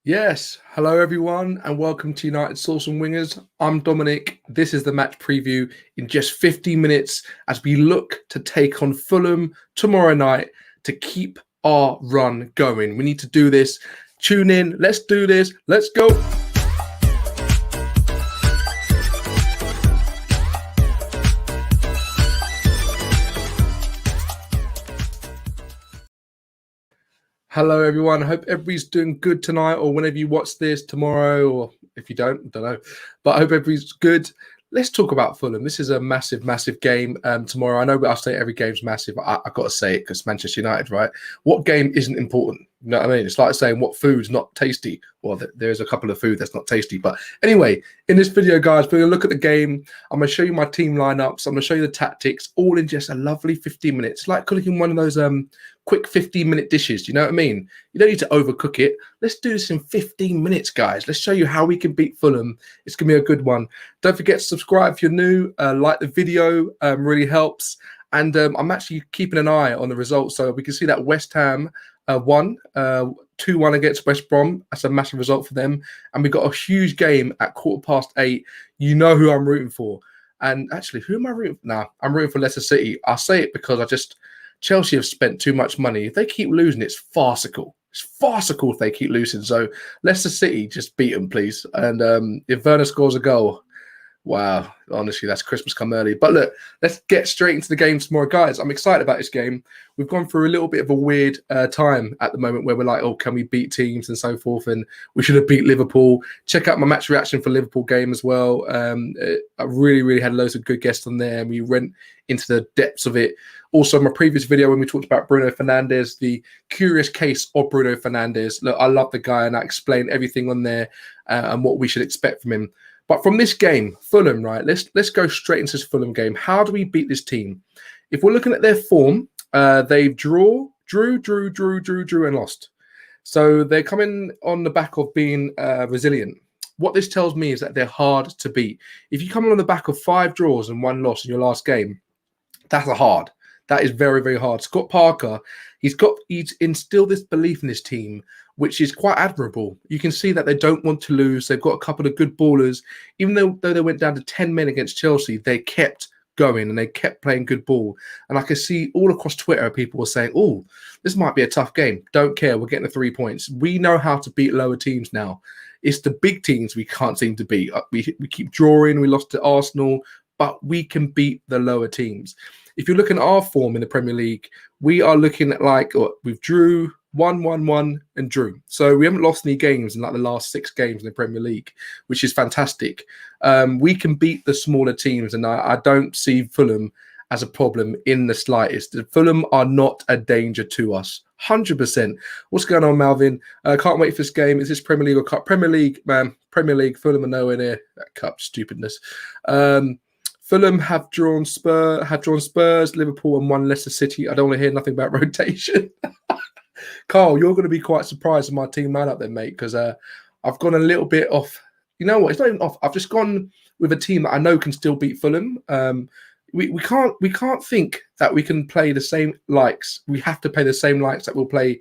Yes, hello everyone, and welcome to United Sauce and Wingers. I'm Dominic. This is the match preview in just 15 minutes as we look to take on Fulham tomorrow night to keep our run going. We need to do this. Tune in. Let's do this. Let's go. Hello, everyone. I hope everybody's doing good tonight or whenever you watch this tomorrow, or if you don't know. But I hope everybody's good. Let's talk about Fulham. This is a massive, massive game tomorrow. I know I say every game's massive. I've got to say it because Manchester United, right? What game isn't important? You know what I mean? It's like saying what food's not tasty. Well, there's a couple of food that's not tasty. But anyway, in this video, guys, we're going to look at the game. I'm going to show you my team lineups. I'm going to show you the tactics, all in just a lovely 15 minutes. It's like cooking one of those quick 15-minute dishes. Do you know what I mean? You don't need to overcook it. Let's do this in 15 minutes, guys. Let's show you how we can beat Fulham. It's going to be a good one. Don't forget to subscribe if you're new. Like the video, really helps. And I'm actually keeping an eye on the results. So we can see that West Ham won 2-1 against West Brom. That's a massive result for them. And we've got a huge game at 8:15. You know who I'm rooting for. And actually, who am I rooting for? Nah, I'm rooting for Leicester City. I say it because Chelsea have spent too much money. If they keep losing, it's farcical. It's farcical if they keep losing. So Leicester City, just beat them, please. And if Werner scores a goal, wow, honestly, that's Christmas come early. But look, let's get straight into the game tomorrow. Guys, I'm excited about this game. We've gone through a little bit of a weird time at the moment where we're like, oh, can we beat teams and so forth? And we should have beat Liverpool. Check out my match reaction for Liverpool game as well. I really had loads of good guests on there, and we went into the depths of it. Also, my previous video when we talked about Bruno Fernandes, the curious case of Bruno Fernandes. Look, I love the guy, and I explained everything on there and what we should expect from him. But from this game, Fulham, right? Let's go straight into this Fulham game. How do we beat this team? If we're looking at their form, they've drew, and lost. So they're coming on the back of being resilient. What this tells me is that they're hard to beat. If you come on the back of 5 draws and 1 loss in your last game, that's hard. That is very hard. Scott Parker, he's instilled this belief in his team, which is quite admirable. You can see that they don't want to lose. They've got a couple of good ballers. Even though they went down to 10 men against Chelsea, they kept going and they kept playing good ball. And I can see all across Twitter, people were saying, oh, this might be a tough game. Don't care. We're getting the 3 points. We know how to beat lower teams now. It's the big teams we can't seem to beat. We keep drawing. We lost to Arsenal, but we can beat the lower teams. If you're looking at our form in the Premier League, we are looking at we've drew 1-1-1 and drew. So we haven't lost any games in the last 6 games in the Premier League, which is fantastic. We can beat the smaller teams, and I don't see Fulham as a problem in the slightest. The Fulham are not a danger to us. 100%. What's going on, Malvin? Can't wait for this game. Is this Premier League or Cup? Premier League, man. Premier League. Fulham are nowhere near that Cup stupidness. Fulham have drawn Spurs, Liverpool, and 1 Leicester City. I don't want to hear nothing about rotation. Carl, you're going to be quite surprised with my team lineup then, mate, because I've gone a little bit off. You know what? It's not even off. I've just gone with a team that I know can still beat Fulham. We can't think that we can play the same likes. We have to play the same likes that we'll play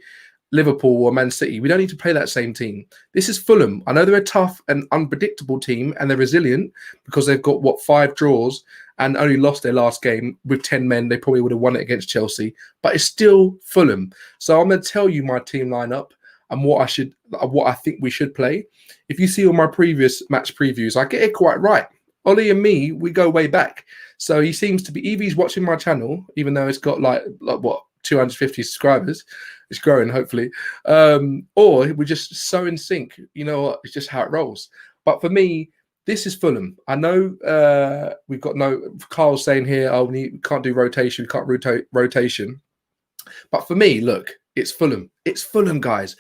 Liverpool or Man City. We don't need to play that same team. This is Fulham. I know they're a tough and unpredictable team, and they're resilient because they've got 5 draws and only lost their last game with 10 men. They probably would have won it against Chelsea, but it's still Fulham. So I'm going to tell you my team lineup and what I think we should play. If you see all my previous match previews, I get it quite right. Ollie and me, we go way back. So he seems to be, Evie's watching my channel, even though it's got like 250 subscribers. It's growing, hopefully. Or we're just so in sync. You know what? It's just how it rolls. But for me, this is Fulham. I know we've got Carl's saying here, oh, we can't do rotation. We can't rotation. But for me, look, it's Fulham. It's Fulham, guys.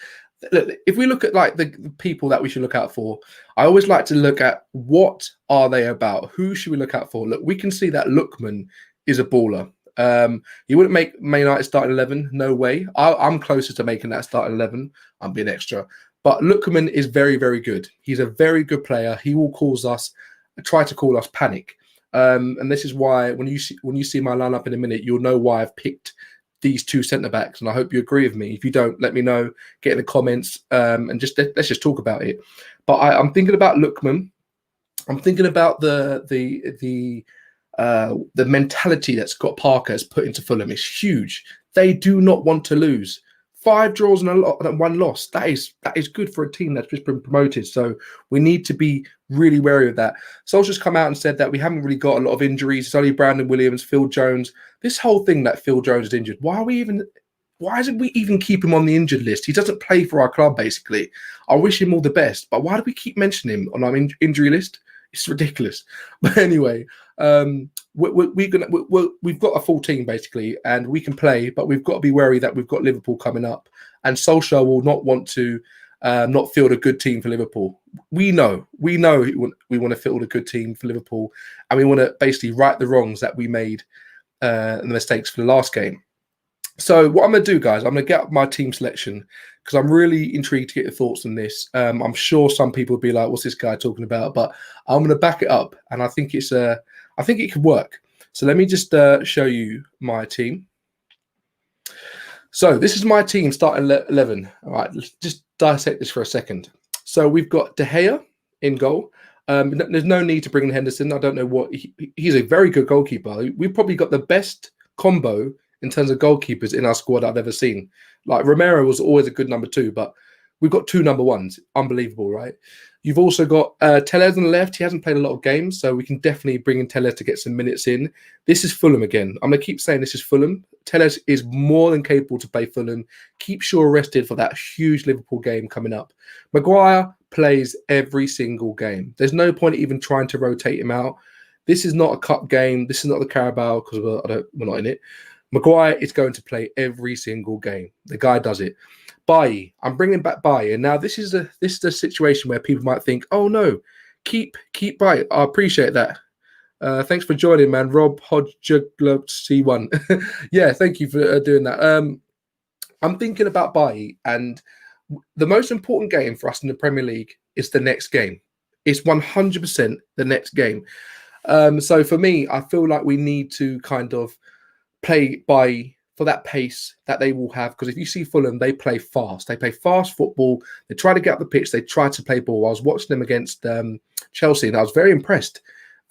Look, if we look at the people that we should look out for, I always like to look at what are they about? Who should we look out for? Look, we can see that Lookman is a baller. He wouldn't make Man United starting 11. No way. I'm closer to making that starting 11. I'm being extra. But Lookman is very good. He's a very good player. He will try to cause us panic. And this is why when you see my lineup in a minute, you'll know why I've picked these two centre-backs, and I hope you agree with me. If you don't, let me know, get in the comments, and let's just talk about it. But I'm thinking about Lookman. I'm thinking about the mentality that Scott Parker has put into Fulham is huge. They do not want to lose. 5 draws and 1 loss. That is good for a team that's just been promoted. So we need to be really wary of that. Solskjaer's come out and said that we haven't really got a lot of injuries. It's only Brandon Williams, Phil Jones. This whole thing that Phil Jones is injured. Why isn't we even keep him on the injured list? He doesn't play for our club, basically. I wish him all the best, but why do we keep mentioning him on our injury list? It's ridiculous. But anyway, we've got a full team basically, and we can play, but we've got to be wary that we've got Liverpool coming up, and Solskjaer will not want to not field a good team for Liverpool. We know we want to field a good team for Liverpool, and we want to basically right the wrongs that we made and the mistakes for the last game. So what I'm going to do, guys, I'm going to get up my team selection because I'm really intrigued to get your thoughts on this. I'm sure some people will be like, what's this guy talking about? But I'm going to back it up, and I think it could work. So let me just show you my team. So this is my team starting 11. All right, let's just dissect this for a second. So we've got De Gea in goal. There's no need to bring in Henderson. I don't know what he's a very good goalkeeper. We've probably got the best combo in terms of goalkeepers in our squad I've ever seen. Like Romero was always a good number 2, but we've got 2 number 1s. Unbelievable, right? You've also got Tellez on the left. He hasn't played a lot of games, so we can definitely bring in Tellez to get some minutes in. This is Fulham again. I'm going to keep saying this is Fulham. Tellez is more than capable to play Fulham. Keep Shaw rested for that huge Liverpool game coming up. Maguire plays every single game. There's no point even trying to rotate him out. This is not a cup game. This is not the Carabao because we're not in it. Maguire is going to play every single game. The guy does it. Bailly, I'm bringing back Bailly, and now this is a situation where people might think, oh no, keep Bailly. I appreciate that. Thanks for joining, man. Rob Hodgeglow C1. Yeah, thank you for doing that. I'm thinking about Bailly, and the most important game for us in the Premier League is the next game. It's 100% the next game. So for me, I feel like we need to kind of play by for that pace that they will have, because if you see Fulham, they play fast. They play fast football. They try to get up the pitch. They try to play ball. I was watching them against Chelsea, and I was very impressed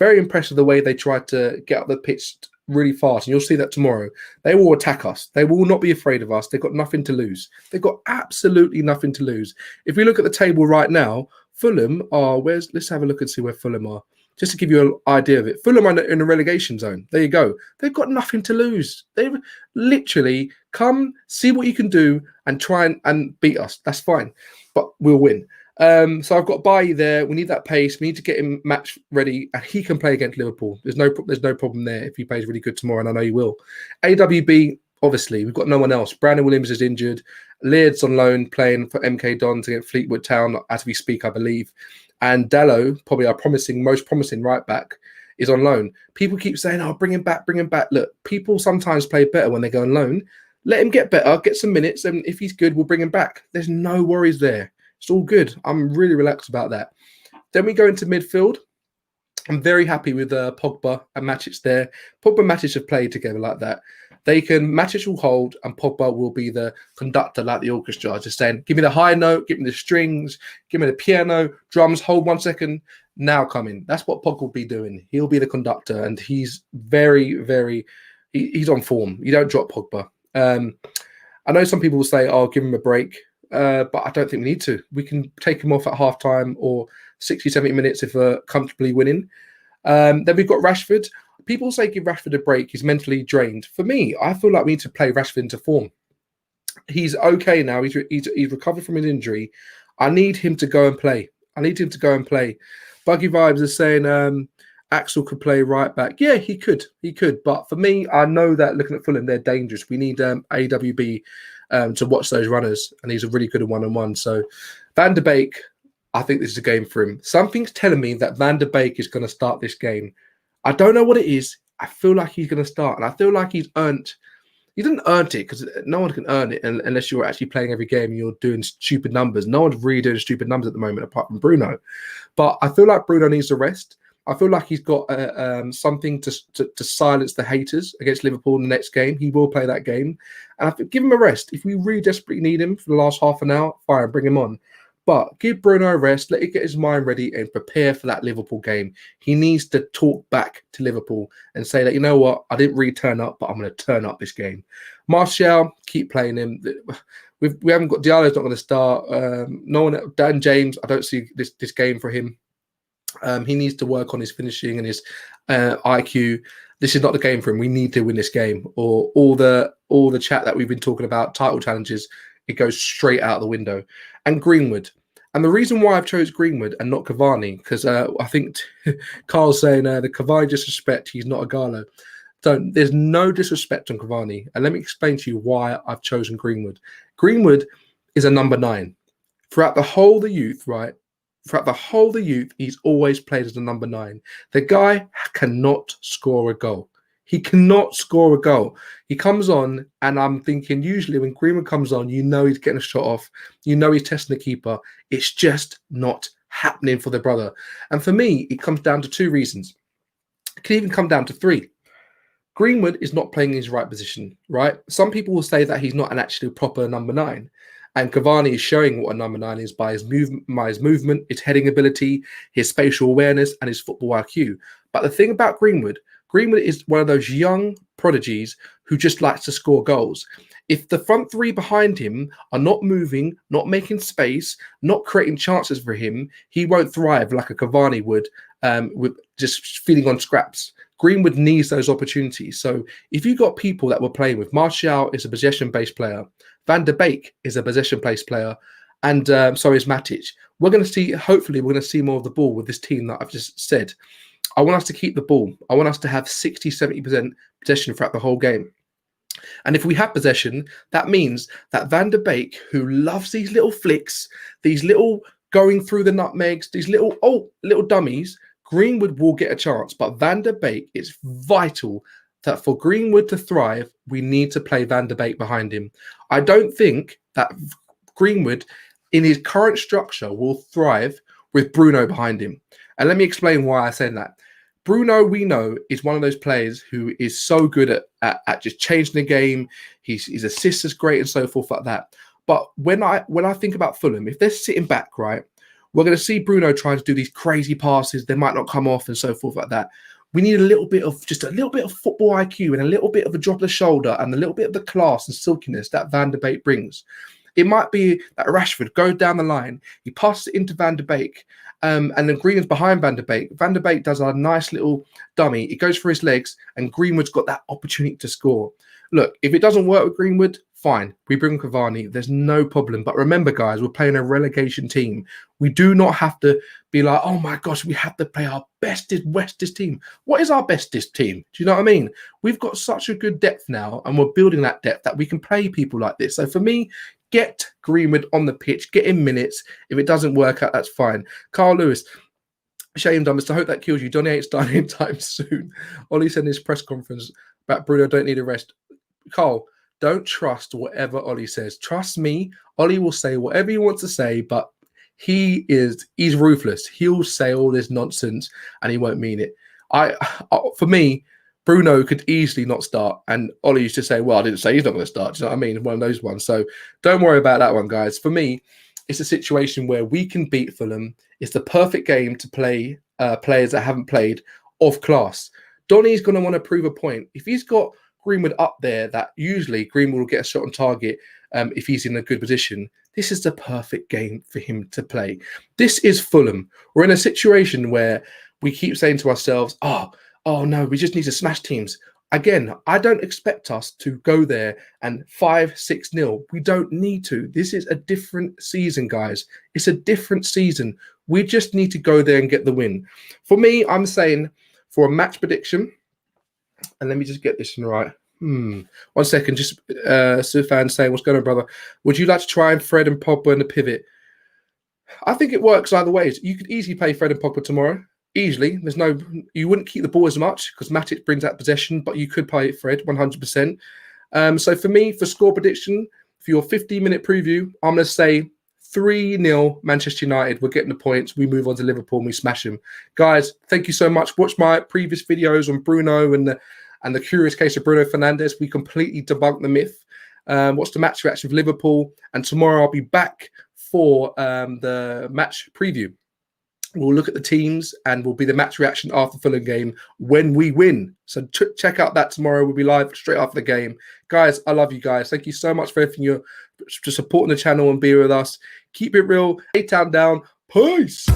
with the way they tried to get up the pitch really fast. And you'll see that tomorrow. They will attack us. They will not be afraid of us. They've got nothing to lose. They've got absolutely nothing to lose. If we look at the table right now, Fulham are let's have a look and see where Fulham are. Just to give you an idea of it, Fulham are in a relegation zone. There you go. They've got nothing to lose. They've literally come, see what you can do, and try and beat us. That's fine, but we'll win. So I've got Bailly there. We need that pace. We need to get him match ready, and he can play against Liverpool. There's no problem there if he plays really good tomorrow, and I know he will. AWB, obviously, we've got no one else. Brandon Williams is injured. Laird's on loan, playing for MK Dons against Fleetwood Town as we speak, I believe. And Dallo, probably our most promising right back, is on loan. People keep saying, oh, bring him back. Look, people sometimes play better when they go on loan. Let him get better, get some minutes, and if he's good, we'll bring him back. There's no worries there. It's all good. I'm really relaxed about that. Then we go into midfield. I'm very happy with Pogba and Matic there. Pogba and Matic have played together like that. Matic will hold, and Pogba will be the conductor like the orchestra, just saying, give me the high note, give me the strings, give me the piano, drums, hold 1 second, now come in. That's what Pogba will be doing. He'll be the conductor, and he's he's on form. You don't drop Pogba. I know some people will say, oh, give him a break, but I don't think we need to. We can take him off at half-time or 60, 70 minutes if we're comfortably winning. Then we've got Rashford. People say give Rashford a break. He's mentally drained. For me, I feel like we need to play Rashford into form. He's okay now. He's recovered from his injury. I need him to go and play. Buggy Vibes is saying Axel could play right back. Yeah, he could. But for me, I know that looking at Fulham, they're dangerous. We need AWB to watch those runners, and he's a really good one-on-one. So Van der Beek, I think this is a game for him. Something's telling me that Van der Beek is going to start this game. I don't know what it is. I feel like he's going to start, and I feel like he's earned. He didn't earn it, because no one can earn it unless you're actually playing every game and you're doing stupid numbers. No one's really doing stupid numbers at the moment apart from Bruno. But I feel like Bruno needs a rest. I feel like he's got something to silence the haters against Liverpool in the next game. He will play that game. And I think give him a rest. If we really desperately need him for the last half an hour, fine, bring him on. But give Bruno a rest, let him get his mind ready and prepare for that Liverpool game. He needs to talk back to Liverpool and say that, you know what, I didn't really turn up, but I'm going to turn up this game. Martial, keep playing him. We haven't got Diallo's not going to start. No one, Dan James, I don't see this game for him. He needs to work on his finishing and his IQ. This is not the game for him. We need to win this game, or all the chat that we've been talking about, title challenges, it goes straight out the window. And Greenwood. And the reason why I've chose Greenwood and not Cavani, because I think Carl's saying the Cavani disrespect, he's not a Gallo. There's no disrespect on Cavani. And let me explain to you why I've chosen Greenwood. Greenwood is a number 9. Throughout the whole of the youth, right? Throughout the whole of the youth, he's always played as a number 9. The guy cannot score a goal. He cannot score a goal. He comes on, and I'm thinking usually when Greenwood comes on, you know he's getting a shot off. You know he's testing the keeper. It's just not happening for the brother. And for me, it comes down to 2 reasons. It can even come down to 3. Greenwood is not playing in his right position, right? Some people will say that he's not an actually proper number 9. And Cavani is showing what a number 9 is by his movement, his heading ability, his spatial awareness, and his football IQ. But the thing about Greenwood is one of those young prodigies who just likes to score goals. If the front 3 behind him are not moving, not making space, not creating chances for him, he won't thrive like a Cavani would, with just feeding on scraps. Greenwood needs those opportunities. So if you've got people that we're playing with, Martial is a possession-based player, Van der Beek is a possession-based player, and so is Matic. Hopefully we're going to see more of the ball with this team that I've just said. I want us to keep the ball. I want us to have 60, 70% possession throughout the whole game. And if we have possession, that means that Van der Beek, who loves these little flicks, these little going through the nutmegs, these little dummies, Greenwood will get a chance. But Van der Beek, it's vital that for Greenwood to thrive, we need to play Van der Beek behind him. I don't think that Greenwood, in his current structure, will thrive with Bruno behind him. And let me explain why I said that. Bruno, we know, is one of those players who is so good at just changing the game. His assists is great and so forth like that. But when I think about Fulham, if they're sitting back, right, we're going to see Bruno trying to do these crazy passes. They might not come off and so forth like that. We need a little bit of football IQ and a little bit of a drop of the shoulder and a little bit of the class and silkiness that Van der Beek brings. It might be that Rashford goes down the line, he passes it into Van der Beek, and then Greenwood's behind Van der Beek. Van der Beek does a nice little dummy. It goes for his legs, and Greenwood's got that opportunity to score. Look, if it doesn't work with Greenwood, fine. We bring Cavani. There's no problem. But remember, guys, we're playing a relegation team. We do not have to be like, oh my gosh, we have to play our bestest, westest team. What is our bestest team? Do you know what I mean? We've got such a good depth now, and we're building that depth that we can play people like this. So for me, get Greenwood on the pitch, get him minutes. If it doesn't work out, that's fine. Carl Lewis, shame, Dumbest. I hope that kills you. Donny ain't starting anytime soon. Ollie said in his press conference about Bruno don't need a rest. Carl, don't trust whatever Ollie says. Trust me, Ollie will say whatever he wants to say, but he's ruthless. He'll say all this nonsense and he won't mean it. For me, Bruno could easily not start, and Ollie used to say, well, I didn't say he's not going to start. Do you know what I mean? One of those ones. So don't worry about that one, guys. For me, it's a situation where we can beat Fulham. It's the perfect game to play players that haven't played of class. Donny's going to want to prove a point. If he's got Greenwood up there, that usually Greenwood will get a shot on target if he's in a good position. This is the perfect game for him to play. This is Fulham. We're in a situation where we keep saying to ourselves, oh no, we just need to smash teams. Again, I don't expect us to go there and 5-6-0. We don't need to. This is a different season, guys. It's a different season. We just need to go there and get the win. For me, I'm saying for a match prediction, and let me just get this right. 1 second, just Sufan saying, what's going on, brother? Would you like to try and Fred and Pogba in the pivot? I think it works either ways. You could easily play Fred and Pogba tomorrow. Easily. You wouldn't keep the ball as much because Matic brings that possession, but you could play Fred 100%. So for me, for score prediction, for your 15-minute preview, I'm going to say 3-0 Manchester United. We're getting the points. We move on to Liverpool and we smash them. Guys, thank you so much. Watch my previous videos on Bruno and the curious case of Bruno Fernandes. We completely debunked the myth. Watch the match reaction of Liverpool. And tomorrow I'll be back for the match preview. We'll look at the teams and we'll be the match reaction after the Fulham game when we win. So check out that tomorrow. We'll be live straight after the game. Guys, I love you guys. Thank you so much for everything you're supporting the channel and being with us. Keep it real. A-Town down. Peace.